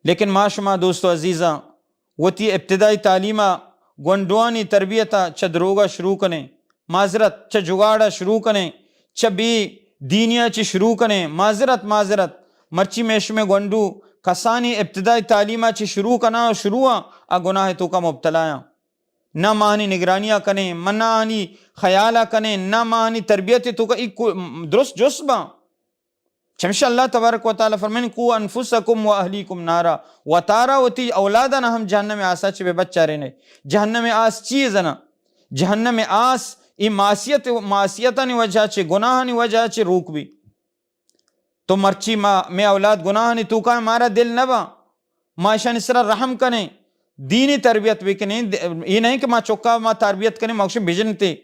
لیکن ما شما دوستو عزیزاں وتی ابتدائی تعلیمہ گونڈوانی تربیتہ چہ دروگا شروع کنے، معذرت چہ جگاڑا شروع کنے، چہ بھی دینیا چی شروع کنے، معذرت مرچی میش میں گونڈو کسانی ابتدائی تعلیمہ چی شروع کنا شروعا آ گناہ تو کا مبتلایا، نہ ماہنی نگرانیاں کنے، نہ آنی خیالہ کنے، نہ ماہنی تربیت تو کا ایک درست جسبہ چمشہ اللہ تبارک و تعالیٰ فرمین قو انفسکم و اہلیکم نارا و تارا وتی اولادنا ہم جہنم آسا چھ بے بچہ رہنے، جہنم آس چیزنا، جہنم آس ای معصیتانی وجہ چھ گناہانی وجہ چھ روک بھی تو مرچی میں اولاد گناہانی تو کا ہمارا دل نبا معاشان اس طرح رحم کنے، دینی تربیت بھی کنے، یہ نہیں کہ ماں چکا ماں تربیت کنے موکش بجنتے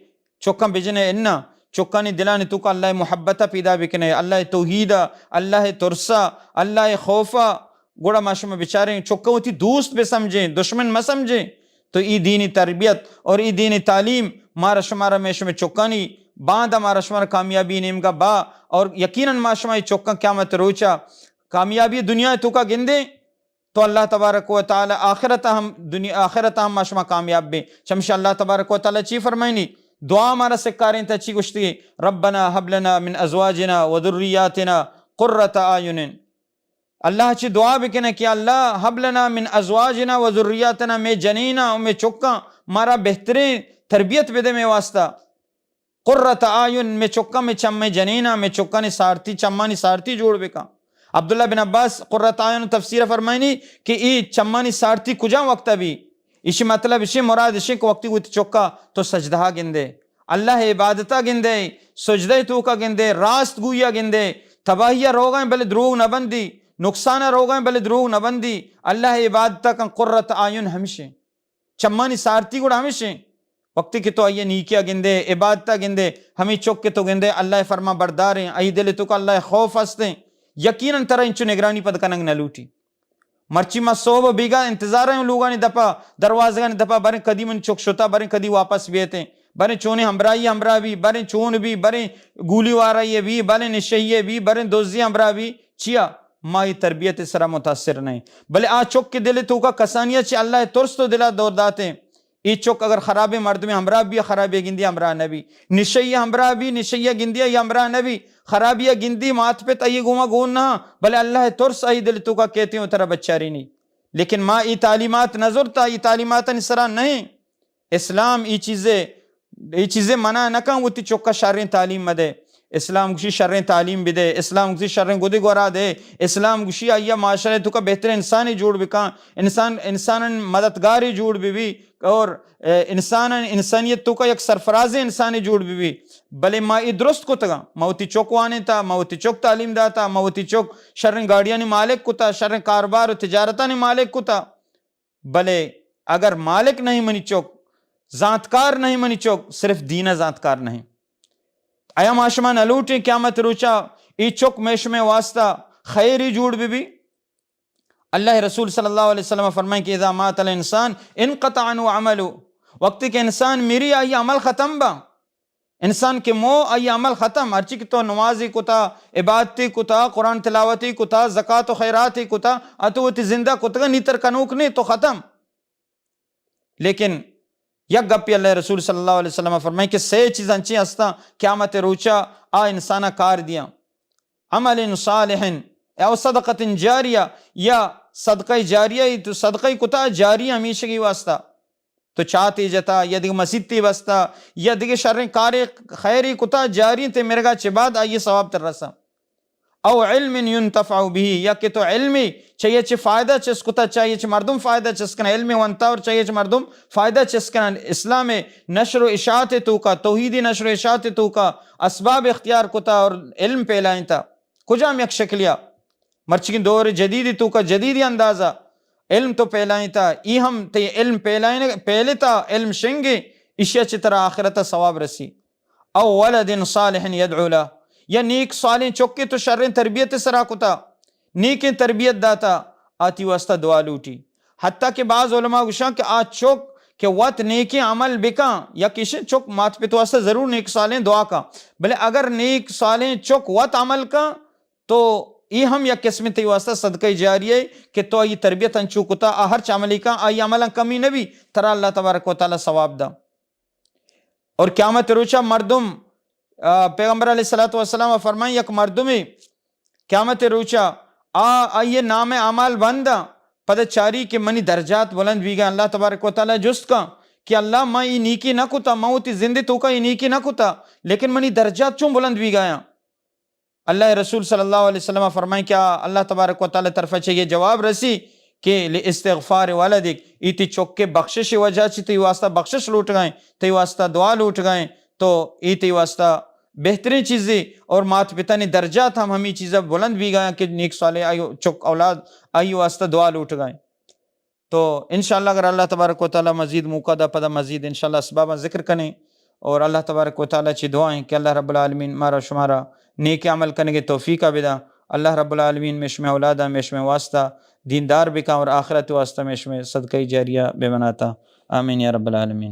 چکا بجنے اننا چکانی دلانی تو کا اللہ محبتہ پیدا بکنے، اللہ توحیدہ، اللہ ترسا، اللہ خوفہ گوڑا معاشمہ بچاریں چکا ہوتی دوست بے سمجھیں دشمن میں سمجھیں تو ای دینی تربیت اور ای دینی تعلیم مارا شمارا میش میں چکانی باندھ ہمارا شمارا کامیابی نیم کا با اور یقیناً معاشمہ چکا قیامت روچا کامیابی دنیا تو کا گندے تو اللہ تبارک و تعالی آخرت ہم معاشمہ کامیاب بے چمشہ اللہ تبارک و تعالی چی فرمائنی دعا ہمارا سکاریں تا چی گشتی ربنا حب لنا من ازواجنا و ذریاتنا قرۃ اعین، اللہ چی دعا بکنے کہ اللہ حب لنا من ازواجنا و ذریاتنا میں جنینا و میں چکا مارا بہترین تربیت بدے میں واسطہ، قرۃ اعین میں چکا میں چم جنینا میں چکا نے سارتی چمانی سارتی جوڑ بکا۔ عبداللہ بن عباس قرۃ اعین تفسیر فرمائنی کہ ای چمانی سارتی کجا وقت بھی اسی مطلب اسی مراد اسی کو وقتی ہوئی چکا تو سجدہ گندے اللہ عبادتہ گندے سجدہ تو کا گندے راست گویا گندے تباہیہ روگائیں بلے دروگ نہ بندی نقصانہ روگائیں بلے دروگ نہ بندی اللہ عبادتہ کا قرۃ اعین ہمیشہ چمانی سارتی گوڑا ہمیشہ وقتی کہ تو آئیے نیکیا گندے عبادتہ گندے ہمیں چک کے تو گندے اللہ فرما برداریں ای دل تو کا اللہ خوف ہستیں یقیناً ترہ انچو نگرانی پد کننگ نہ لوٹی مرچی ما صوبہ بیگا انتظار ہیں لوگانی دپا دروازگانی دپا بریں کدی من چک شتا بریں کدی واپس بیتے بریں چونے ہمراہی ہمراہ بھی بریں چون بھی بریں گولی وارائی بھی بریں نشہیے بھی بریں دوزی ہمراہ بھی چیا مائی تربیت سرا متاثر نہیں بلے آ چک کے دل تو کا کسانیہ چی اللہ ترس تو دلا دور داتے ای چک اگر خراب مرد میں ہمراہ بھی خرابی گندی ہمراہ نبی نشیہ ہمراہ بھی نشیہ گندی یا ہمراہ نبی خرابیہ گندی مات پہ تائی گوما گون نہ بلے اللہ ترس آئی دل تو کا کہتے ہیں ترہ بچاری نہیں لیکن ماں ای تعلیمات نظر تا ای تعلیمات نسرا نہیں اسلام ای چیزیں منع نہ کہاں وہ تی چکا شرین تعلیم مدے اسلام گوشی شرین تعلیم بھی دے اسلام گوشی شرین گودی گورا دے اسلام گوشی آئیا معاشرے تو کا بہتر انسانی جوڑ بھی کہاں انسان مددگاری جوڑ بھی اور انسانیت تو کا یک سرفراز انسانی جوڑ بھی بلے ما ای درست کو تگا موتی چوک وانے تا موتی چوک تعلیم داتا موتی چوک شرن گاڑیانی مالک کو تا شرن کاروبار و تجارتانی مالک کو تا بلے اگر مالک نہیں منی چوک ذاتکار نہیں منی چوک صرف دینہ ذاتکار نہیں آیا معاشمان علوٹی قیامت روچا ای چوک میش میں واسطہ خیری جوڑ بھی اللہ رسول صلی اللہ علیہ وسلم فرمائیں کہ اذا مات الانسان انقطع عنہ عملو وقتی کہ انسان میری آئی عمل ختم با انسان کے مو آئی عمل ختم ہرچی کہ تو نمازی کتا عبادتی کتا قرآن تلاوتی کتا زکاة و خیراتی کتا اتوتی زندہ کتا نیتر کنوک نہیں تو ختم لیکن یک گپی اللہ رسول صلی اللہ علیہ وسلم فرمائیں کہ سے چیزاں چی ہستا قیامت روچا آ انسانہ کار دیا عمل صالح او صدقت جاریہ یا صدقہ جاریہ تو صدقہ کتا جاریہ ہمیشہ کی واسطہ تو چاہتی جتا یا دیکھ مسیدتی واسطہ یا دیکھ شرن کار خیری کتا جاری تے میرے گا چباد آئیے ثواب تر رسا او علم ينتفع به یا کہ تو علمی چاہیے چھ فائدہ چس کتا چاہیے چھ مردم فائدہ چسکنا علم وانتا اور چاہیے چھ مردم فائدہ چسکنا اسلام نشر و اشاعت تو کا توحیدی نشر و اشاعت تو کا اسباب اختیار کتا اور علم پہلائیں تا کجام یک شکلیا مرچکن دور جدیدی تو کا جدیدی اندازہ علم تو پہلائیں تا ای ہم تے علم پہلے تا علم شنگے اشیاء چی طرح آخرت ثواب رسی او ولد صالح یدعو له یا نیک صالح چکے تو شرین تربیت سرا کتا نیک تربیت داتا آتی واسطہ دعا لوٹی حتیٰ کہ بعض علماء گوشاں کہ آج چک کہ وقت نیک عمل بکاں یا کسی چک مات پہ تو واسطہ ضرور نیک صالح دعا کا بلے اگر نیک صالح چک وقت عمل کا تو ای ہم یک قسم تی واسطہ صدقہ جاریہ کہ تو ای تربیت انچو کتا ہر چاملی کا آئی عملا کمی نبی ترا اللہ تبارک و تعالی ثواب دا. اور قیامت روچہ مردم پیغمبر علیہ السلام فرمائیں یک مردمی قیامت روچہ آئیے نام اعمال بندہ پدہ چاری کہ منی درجات بلند بھی گا اللہ تبارک و تعالی جست کا کہ اللہ میں ای نیکی نہ کتا میں تی زندہ تو کا ای نیکی نہ کتا لیکن منی درجات چون بلند بھی گایا. اللہ رسول صلی اللہ علیہ وسلم فرمائیں کیا اللہ تبارک و تعالی طرف چاہیے جواب رسی کہ استغفار والدک ایتی چوک کے بخشش وجہ چی تی واسطہ بخشش لوٹ گئیں تی واسطہ دعا لوٹ گئیں تو ایتی واسطہ بہترین چیزیں اور مات پتا نے درجات ہمیں چیزیں بلند بھی گئیں کہ نیک صالح آئیو چوک اولاد آئیو واسطہ دعا لوٹ گئیں. تو انشاءاللہ اگر اللہ تبارک و تعالی مزید موقع دا پدا مزید انشاءاللہ اسبابہ ذکر کریں اور اللہ تبارک و تعالی چی دعائیں کہ اللہ رب العالمین مارا شمارا نیک عمل کرنے کے توفیقہ بدا. اللہ رب العالمین میں شمع اولادہ میں شمع واسطہ دیندار بکا اور آخرت واسطہ میں شمع صدقہ جاریہ بے بناتا. آمین یا رب العالمین.